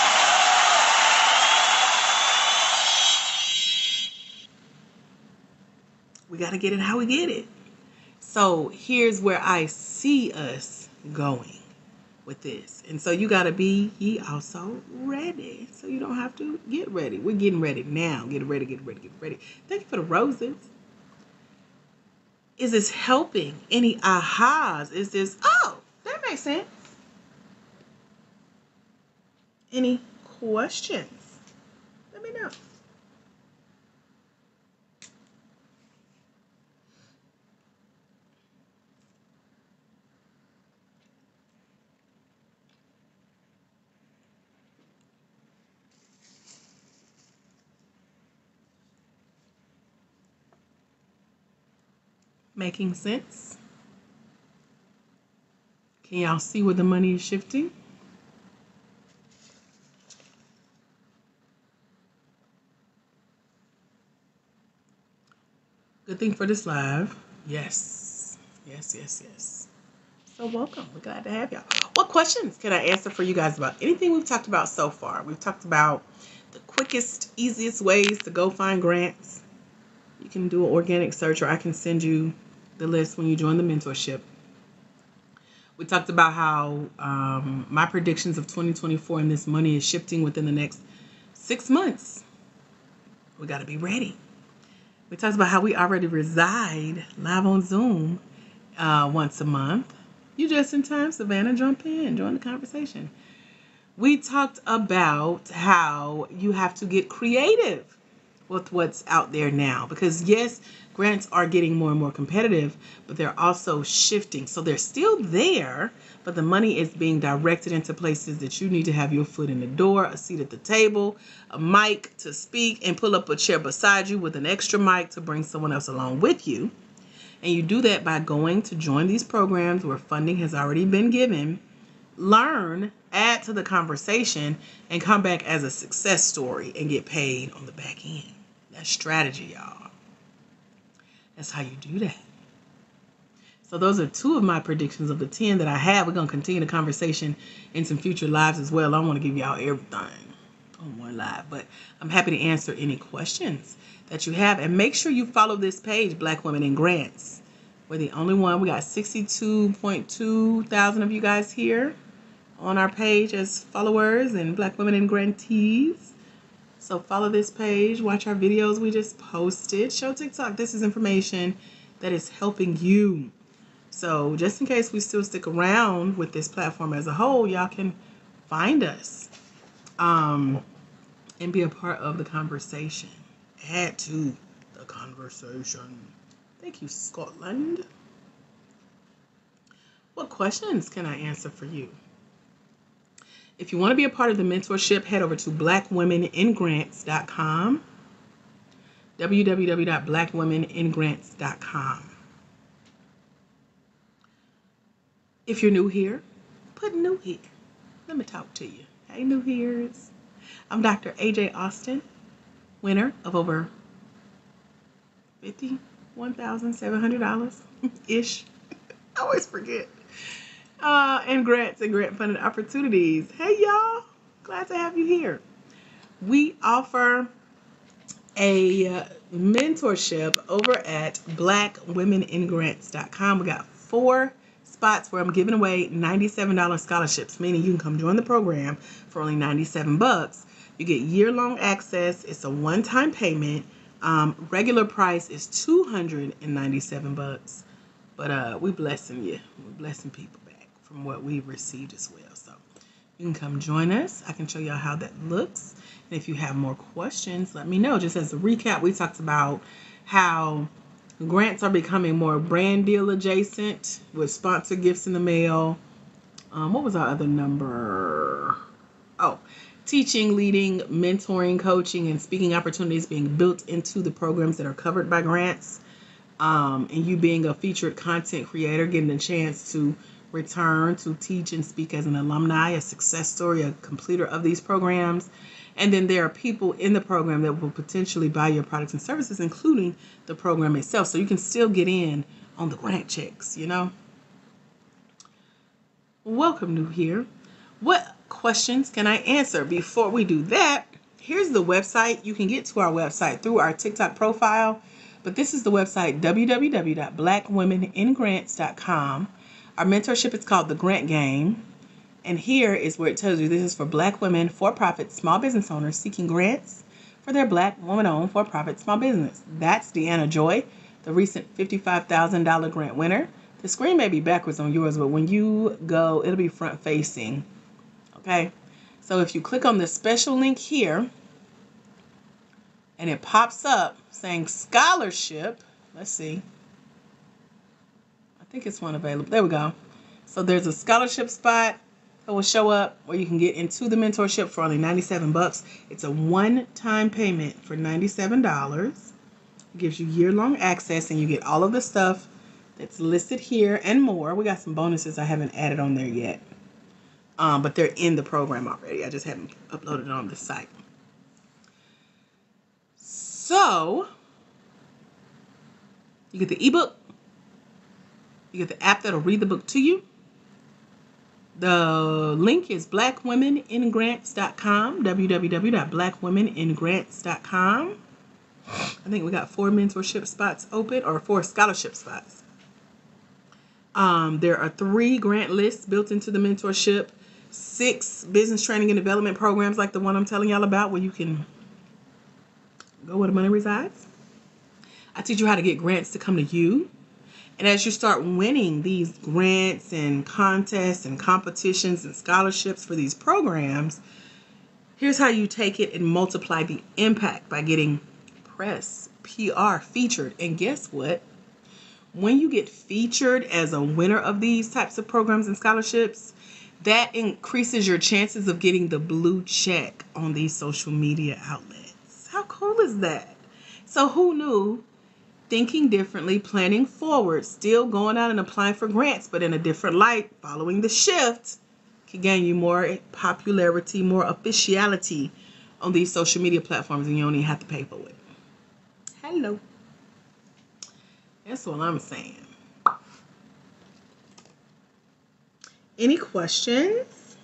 We got to get it how we get it. So here's where I see us going with this. And so you got to be ye also ready. So you don't have to get ready. We're getting ready now. Get ready, get ready, get ready. Thank you for the roses. Is this helping? Any ahas? Is this, oh, that makes sense. Any questions? Let me know. Making sense? Can y'all see where the money is shifting? Good thing for this live. Yes. Yes, yes, yes. So welcome. We're glad to have y'all. What questions can I answer for you guys about anything we've talked about so far? We've talked about the quickest, easiest ways to go find grants. You can do an organic search, or I can send you the list when you join the mentorship. We talked about how my predictions of 2024 and this money is shifting within the next 6 months. We got to be ready. We talked about how we already reside live on Zoom once a month. You just in time, Savannah, jump in, join the conversation. We talked about how you have to get creative with what's out there now, because yes, grants are getting more and more competitive, but they're also shifting. So they're still there, but the money is being directed into places that you need to have your foot in the door, a seat at the table, a mic to speak, and pull up a chair beside you with an extra mic to bring someone else along with you. And you do that by going to join these programs where funding has already been given, learn, add to the conversation, and come back as a success story and get paid on the back end. That's strategy, y'all. That's how you do that. So those are 2 of my predictions of the 10 that I have. We're going to continue the conversation in some future lives as well. I don't want to give y'all everything on one live, but I'm happy to answer any questions that you have. And make sure you follow this page, Black Women in Grants. We're the only one. We got 62.2 thousand of you guys here on our page as followers and Black Women in Grantees. So follow this page, watch our videos we just posted, show TikTok. This is information that is helping you. So just in case we still stick around with this platform as a whole, y'all can find us. and be a part of the conversation. Add to the conversation. Thank you, Scotland. What questions can I answer for you? If you want to be a part of the mentorship, head over to blackwomeningrants.com. www.blackwomeningrants.com. If you're new here, put new here. Let me talk to you. Hey, new here's. I'm Dr. AJ Austin, winner of over $51,700-ish. I always forget. And grants and grant funded opportunities. Hey, y'all. Glad to have you here. We offer a mentorship over at blackwomeningrants.com. We got 4 spots where I'm giving away $97 scholarships, meaning you can come join the program for only $97. You get year-long access. It's a one-time payment. Regular price is $297, but we blessing you. We're blessing people back from what we've received as well. So you can come join us. I can show y'all how that looks. And if you have more questions, let me know. Just as a recap, we talked about how grants are becoming more brand deal adjacent with sponsor gifts in the mail. What was our other number? Oh, teaching, leading, mentoring, coaching, and speaking opportunities being built into the programs that are covered by grants. And you being a featured content creator, getting a chance to return to teach and speak as an alumni, a success story, a completer of these programs. And then there are people in the program that will potentially buy your products and services, including the program itself. So you can still get in on the grant checks, you know. Welcome, new here. What questions can I answer? Before we do that, here's the website. You can get to our website through our TikTok profile. But this is the website, www.blackwomeningrants.com. Our mentorship is called The Grant Game. And here is where it tells you this is for Black women, for-profit, small business owners seeking grants for their Black woman-owned for-profit small business. That's Deanna Joy, the recent $55,000 grant winner. The screen may be backwards on yours, but when you go, it'll be front-facing. Okay? So if you click on the special link here, and it pops up saying scholarship, let's see. I think it's one available. There we go. So there's a scholarship spot that will show up where you can get into the mentorship for only $97. It's a one-time payment for $97. It gives you year-long access, and you get all of the stuff that's listed here and more. We got some bonuses I haven't added on there yet, but they're in the program already. I just haven't uploaded it on the site. So you get the ebook. You get the app that'll read the book to you. The link is blackwomeningrants.com, www.blackwomeningrants.com. I think we got 4 mentorship spots open, or 4 scholarship spots. There are 3 grant lists built into the mentorship, 6 business training and development programs like the one I'm telling y'all about, where you can go where the money resides. I teach you how to get grants to come to you. And as you start winning these grants and contests and competitions and scholarships for these programs, here's how you take it and multiply the impact by getting press, PR, featured. And guess what? When you get featured as a winner of these types of programs and scholarships, that increases your chances of getting the blue check on these social media outlets. How cool is that? So who knew? Thinking differently, planning forward, still going out and applying for grants, but in a different light, following the shift, can gain you more popularity, more officiality on these social media platforms, and you don't even have to pay for it. Hello. That's what I'm saying. Any questions?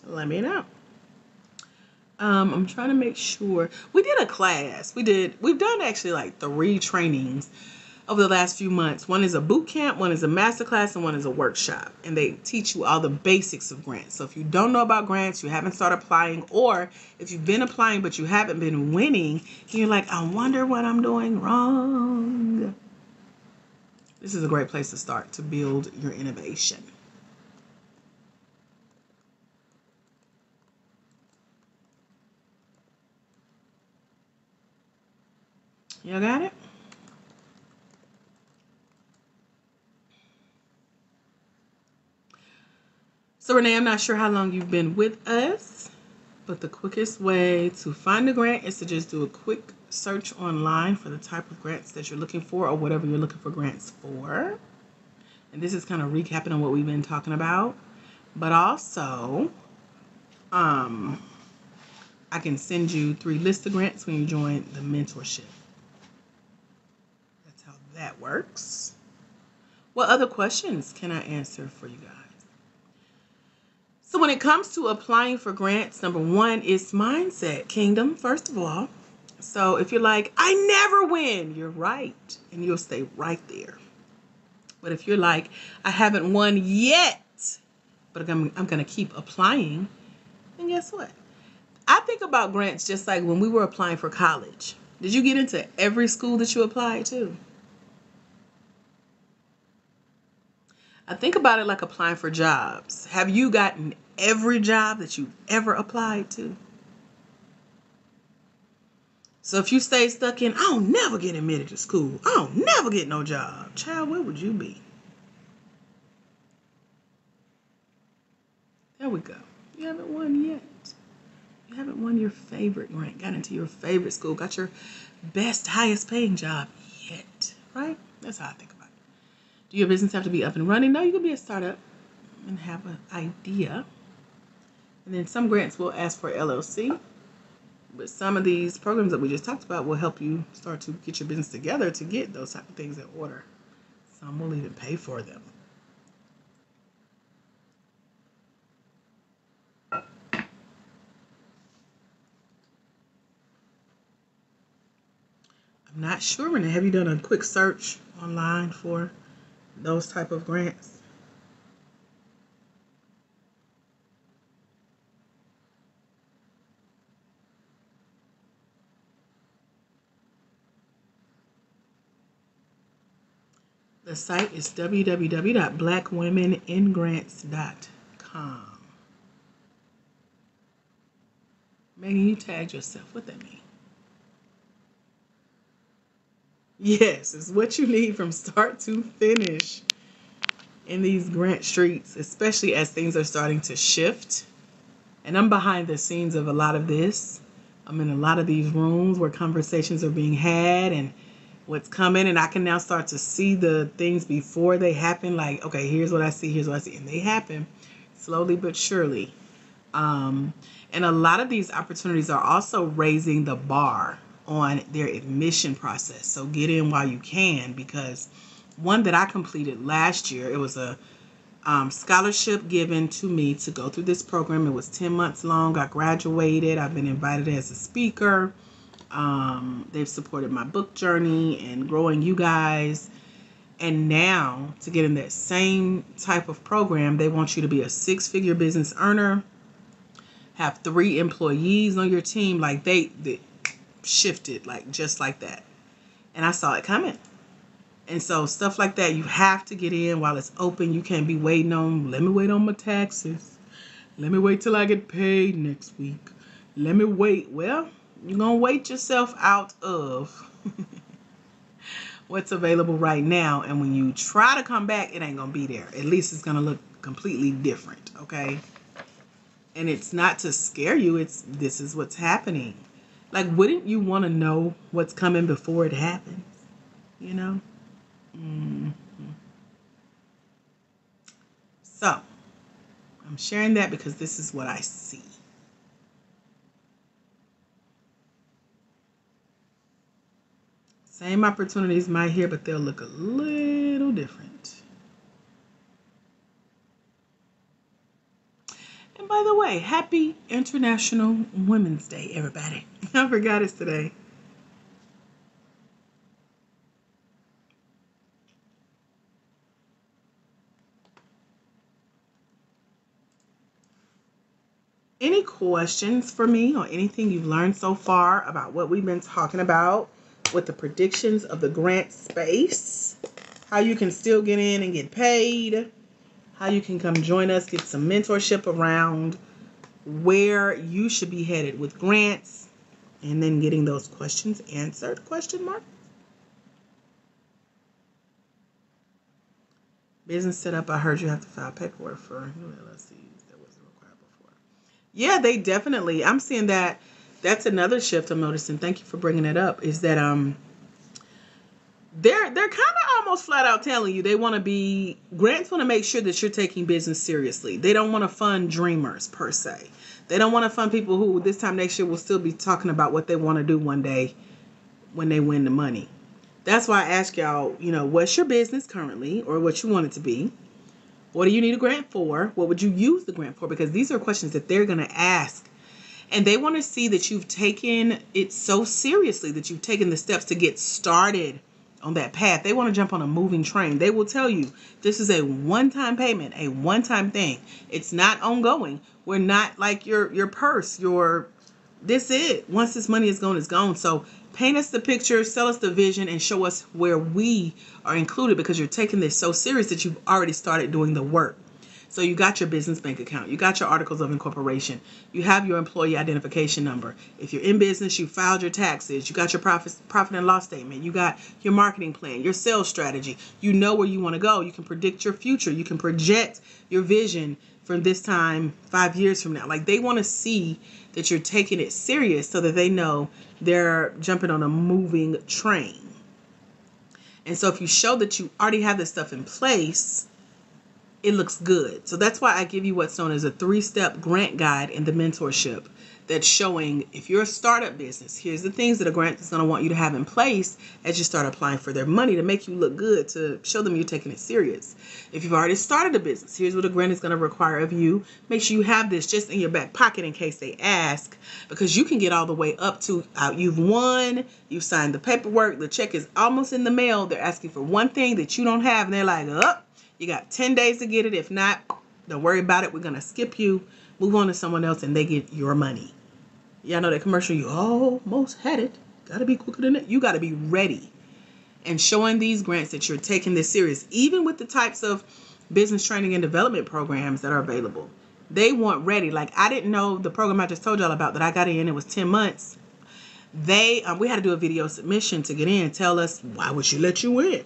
Let me know. I'm trying to make sure. We did a class. We've done actually like 3 trainings over the last few months. One is a boot camp, one is a master class, and one is a workshop. And they teach you all the basics of grants. So if you don't know about grants, you haven't started applying, or if you've been applying but you haven't been winning, and you're like, I wonder what I'm doing wrong. This is a great place to start to build your innovation. You got it? So Renee, I'm not sure how long you've been with us, but the quickest way to find a grant is to just do a quick search online for the type of grants that you're looking for or whatever you're looking for grants for. And this is kind of recapping on what we've been talking about. But also, I can send you 3 lists of grants when you join the mentorship. That's how that works. What other questions can I answer for you guys? So when it comes to applying for grants, number 1 is mindset, Kingdom, first of all. So if you're like, I never win, you're right. And you'll stay right there. But if you're like, I haven't won yet, but I'm going to keep applying, then guess what? I think about grants just like when we were applying for college. Did you get into every school that you applied to? I think about it like applying for jobs. Have you gotten every job that you've ever applied to? So if you stay stuck in, I'll never get admitted to school, I'll never get no job, child, where would you be? There we go. You haven't won yet. You haven't won your favorite grant, got into your favorite school, got your best, highest paying job yet, right? That's how I think about it. Do your business have to be up and running? No, you can be a startup and have an idea. And then some grants will ask for LLC. But some of these programs that we just talked about will help you start to get your business together to get those type of things in order. Some will even pay for them. I'm not sure, Renee. Have you done a quick search online for those type of grants? The site is www.blackwomeningrants.com. Megan, you tagged yourself. What that mean? Yes, it's what you need from start to finish in these grant streets, especially as things are starting to shift. And I'm behind the scenes of a lot of this. I'm in a lot of these rooms where conversations are being had and what's coming, and I can now start to see the things before they happen. Like, okay, here's what I see, here's what I see, and they happen slowly but surely. And a lot of these opportunities are also raising the bar on their admission process. So get in while you can, because one that I completed last year, it was a scholarship given to me to go through this program. It was 10 months long. I graduated. I've been invited as a speaker. They've supported my book journey and growing you guys. And now to get in that same type of program, they want you to be a 6-figure business earner, have 3 employees on your team. Like they shifted like just like that. And I saw it coming. And so stuff like that, you have to get in while it's open. You can't be waiting on, let me wait on my taxes. Let me wait till I get paid next week. Let me wait. Well, you're going to wait yourself out of what's available right now. And when you try to come back, it ain't going to be there. At least it's going to look completely different, okay? And it's not to scare you. It's this is what's happening. Like, wouldn't you want to know what's coming before it happens? You know? So, I'm sharing that because this is what I see. Same opportunities might here, but they'll look a little different. And by the way, happy International Women's Day, everybody. I forgot it's today. Any questions for me or anything you've learned so far about what we've been talking about with the predictions of the grant space? How you can still get in and get paid? How you can come join us, get some mentorship around where you should be headed with grants, and then getting those questions answered, question mark. Business setup, I heard you have to file paperwork for new LLCs. That wasn't required before. Yeah, they definitely, I'm seeing that. That's another shift I'm noticing. Thank you for bringing it up. Is that they're kind of almost flat out telling you they want to be, grants want to make sure that you're taking business seriously. They don't want to fund dreamers per se. They don't want to fund people who this time next year will still be talking about what they want to do one day when they win the money. That's why I ask y'all, what's your business currently, or what you want it to be? What do you need a grant for? What would you use the grant for? Because these are questions that they're going to ask. And they want to see that you've taken it so seriously, that you've taken the steps to get started on that path. They want to jump on a moving train. They will tell you this is a one-time payment, a one-time thing. It's not ongoing. We're not like your purse, this it. Once this money is gone, it's gone. So paint us the picture, sell us the vision, and show us where we are included, because you're taking this so serious that you've already started doing the work. So you got your business bank account, you got your articles of incorporation, you have your employee identification number. If you're in business, you filed your taxes, you got your profit and loss statement, you got your marketing plan, your sales strategy. You know where you want to go. You can predict your future. You can project your vision from this time 5 years from now. Like, they want to see that you're taking it serious so that they know they're jumping on a moving train. And so if you show that you already have this stuff in place, it looks good. So that's why I give you what's known as a 3-step grant guide in the mentorship, that's showing, if you're a startup business, here's the things that a grant is going to want you to have in place as you start applying for their money, to make you look good, to show them you're taking it serious. If you've already started a business, here's what a grant is going to require of you. Make sure you have this just in your back pocket in case they ask, because you can get all the way up to you've won, you've signed the paperwork, the check is almost in the mail. They're asking for one thing that you don't have, and they're like, you got 10 days to get it. If not, don't worry about it. We're going to skip you, move on to someone else, and they get your money. Y'all know that commercial, you almost had it. Got to be quicker than that. You got to be ready. And showing these grants that you're taking this serious, even with the types of business training and development programs that are available. They want ready. Like, I didn't know the program I just told y'all about that I got in. It was 10 months. We had to do a video submission to get in. Tell us, why would she let you in?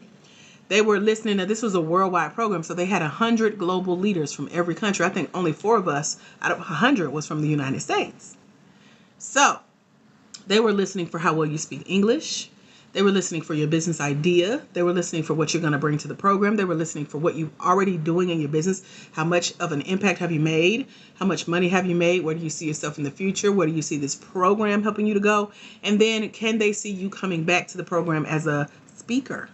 They were listening to, this was a worldwide program, so they had 100 global leaders from every country. I think only 4 of us out of 100 was from the United States. So they were listening for how well you speak English. They were listening for your business idea. They were listening for what you're going to bring to the program. They were listening for what you're already doing in your business. How much of an impact have you made? How much money have you made? Where do you see yourself in the future? Where do you see this program helping you to go? And then, can they see you coming back to the program as a speaker?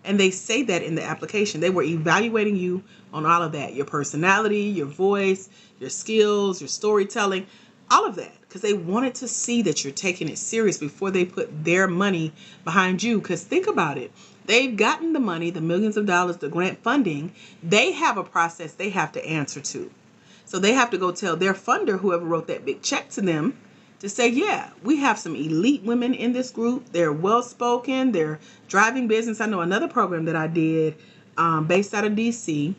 And they say that in the application. They were evaluating you on all of that. Your personality, your voice, your skills, your storytelling, all of that. Because they wanted to see that you're taking it serious before they put their money behind you. Because think about it. They've gotten the money, the millions of dollars, the grant funding. They have a process they have to answer to. So they have to go tell their funder, whoever wrote that big check to them, to say, yeah, we have some elite women in this group. They're well-spoken. They're driving business. I know another program that I did based out of D.C.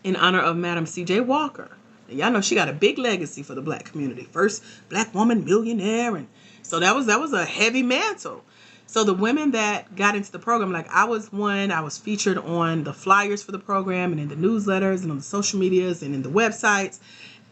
in honor of Madam C.J. Walker. And y'all know she got a big legacy for the Black community. First Black woman millionaire. And so that was a heavy mantle. So the women that got into the program, like I was featured on the flyers for the program and in the newsletters and on the social medias and in the websites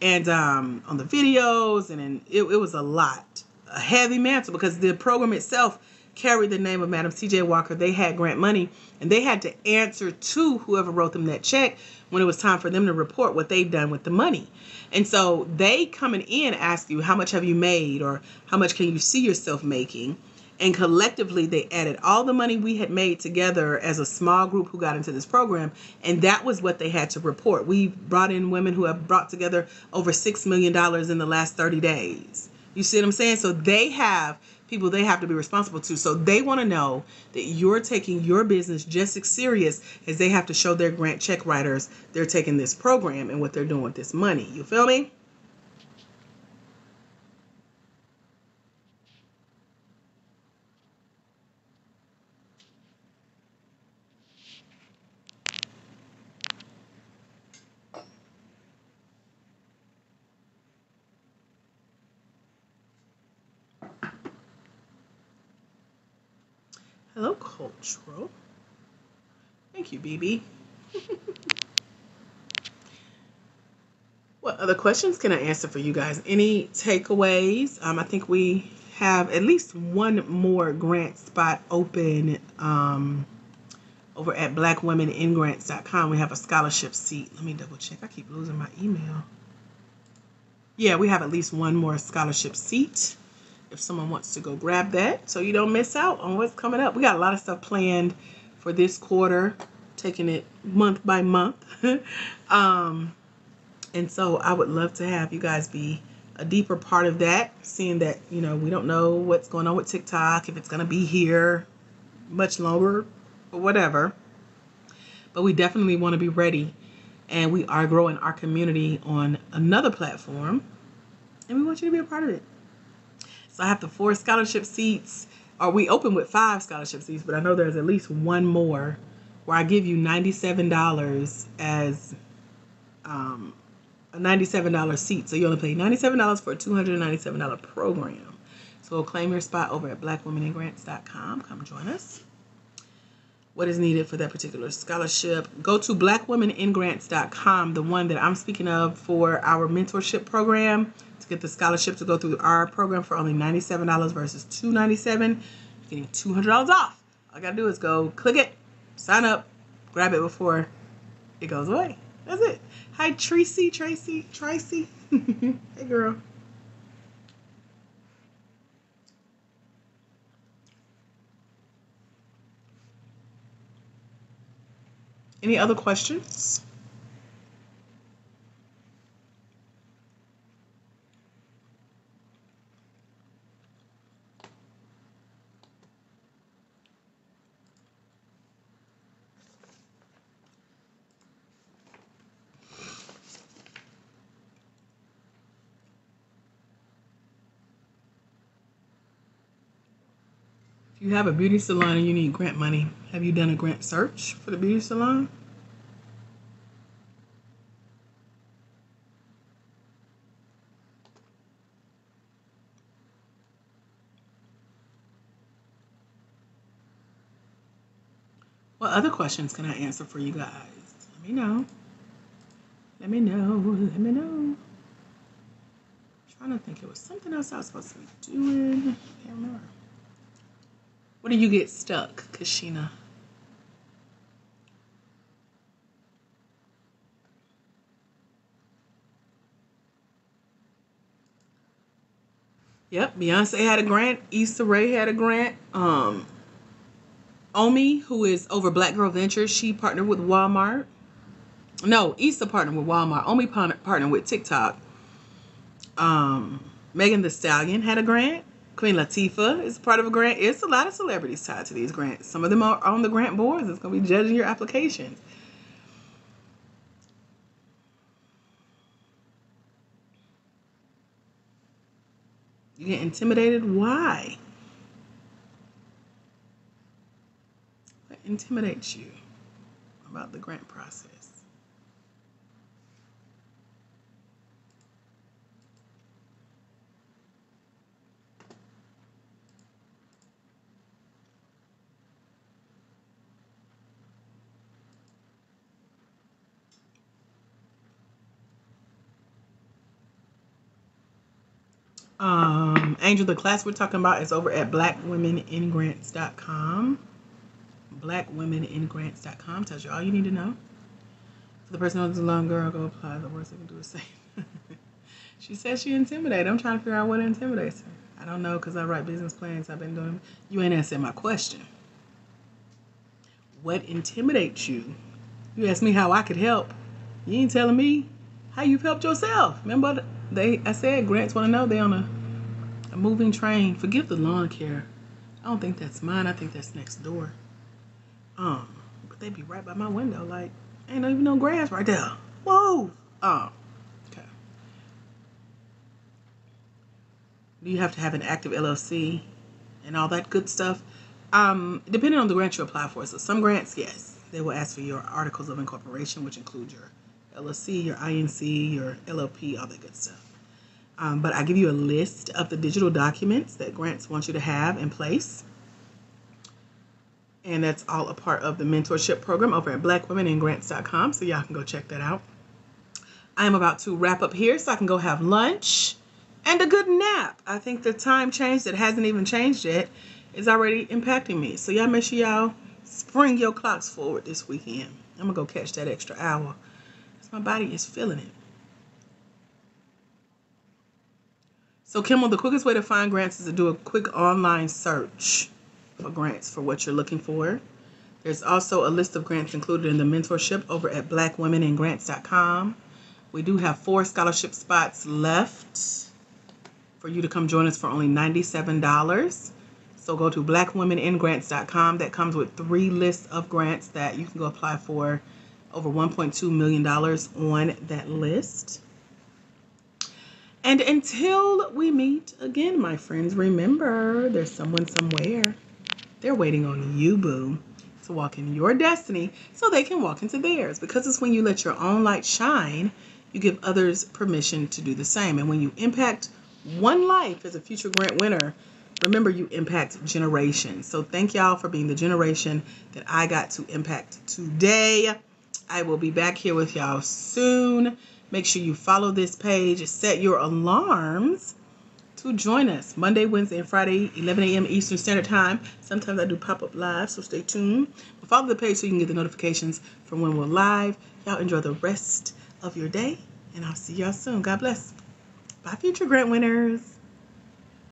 and on the videos. And it was a heavy mantle, because the program itself carried the name of Madam C.J. Walker. They had grant money, and they had to answer to whoever wrote them that check when it was time for them to report what they've done with the money. And so they coming in ask you, how much have you made, or how much can you see yourself making? And collectively, they added all the money we had made together as a small group who got into this program. And that was what they had to report. We brought in women who have brought together over $6 million in the last 30 days. You see what I'm saying? So they have people they have to be responsible to. So they want to know that you're taking your business just as serious as they have to show their grant check writers they're taking this program and what they're doing with this money. You feel me? Hello, Cultural. Thank you, BB. What other questions can I answer for you guys? Any takeaways? I think we have at least one more grant spot open over at blackwomeningrants.com. We have a scholarship seat. Let me double check. I keep losing my email. Yeah, we have at least one more scholarship seat if someone wants to go grab that so you don't miss out on what's coming up. We got a lot of stuff planned for this quarter, taking it month by month. And so I would love to have you guys be a deeper part of that, seeing that, you know, we don't know what's going on with TikTok, if it's going to be here much longer or whatever. But we definitely want to be ready. And we are growing our community on another platform. And we want you to be a part of it. So I have the 4 scholarship seats. Or we open with 5 scholarship seats, but I know there's at least one more where I give you $97 as a $97 seat. So you only pay $97 for a $297 program. So claim your spot over at blackwomeningrants.com. Come join us. What is needed for that particular scholarship? Go to blackwomeningrants.com, the one that I'm speaking of for our mentorship program, to get the scholarship to go through our program for only $97 versus $297. You're getting $200 off. All you gotta do is go click it, sign up, grab it before it goes away. That's it. Hi, Tracy. Hey, girl. Any other questions? If you have a beauty salon and you need grant money, have you done a grant search for the beauty salon? What other questions can I answer for you guys? Let me know. Let me know. I'm trying to think. It was something else I was supposed to be doing. I can't remember. What do you get stuck, Kashina? Yep, Beyonce had a grant. Issa Rae had a grant. Omi, who is over Black Girl Ventures, she partnered with Walmart. No, Issa partnered with Walmart. Omi partnered with TikTok. Megan Thee Stallion had a grant. Queen Latifah is part of a grant. It's a lot of celebrities tied to these grants. Some of them are on the grant boards. It's going to be judging your applications. You get intimidated? Why? What intimidates you about the grant process? Angel, the class we're talking about is over at blackwomeningrants.com. Blackwomeningrants.com tells you all you need to know. For the person who's a long girl, go apply. The worst they can do is say. She says she intimidated. I'm trying to figure out what intimidates her. I don't know because I write business plans. I've been doing. You ain't answering my question. What intimidates you? You asked me how I could help. You ain't telling me how you've helped yourself. Remember, I said grants want to know they on a moving train. Forgive the lawn care. I don't think that's mine. I think that's next door. But they be right by my window. Like, ain't even no grass right there. Whoa. Okay. Do you have to have an active LLC and all that good stuff? Depending on the grant you apply for. So some grants, yes, they will ask for your articles of incorporation, which include your LLC, your INC, your LLP, all that good stuff. But I give you a list of the digital documents that grants want you to have in place. And that's all a part of the mentorship program over at blackwomeningrants.com. So y'all can go check that out. I am about to wrap up here so I can go have lunch and a good nap. I think the time change that hasn't even changed yet is already impacting me. So y'all make sure y'all spring your clocks forward this weekend. I'm going to go catch that extra hour because my body is feeling it. So Kimmel, the quickest way to find grants is to do a quick online search for grants for what you're looking for. There's also a list of grants included in the mentorship over at blackwomeningrants.com. We do have 4 scholarship spots left for you to come join us for only $97. So go to blackwomeningrants.com. That comes with 3 lists of grants that you can go apply for, over $1.2 million on that list. And until we meet again, my friends, remember there's someone somewhere. They're waiting on you, boo, to walk in your destiny so they can walk into theirs. Because it's when you let your own light shine, you give others permission to do the same. And when you impact one life as a future grant winner, remember you impact generations. So thank y'all for being the generation that I got to impact today. I will be back here with y'all soon. Make sure you follow this page. Set your alarms to join us Monday, Wednesday, and Friday, 11 a.m. Eastern Standard Time. Sometimes I do pop-up live, so stay tuned. But follow the page so you can get the notifications from when we're live. Y'all enjoy the rest of your day, and I'll see y'all soon. God bless. Bye, future grant winners.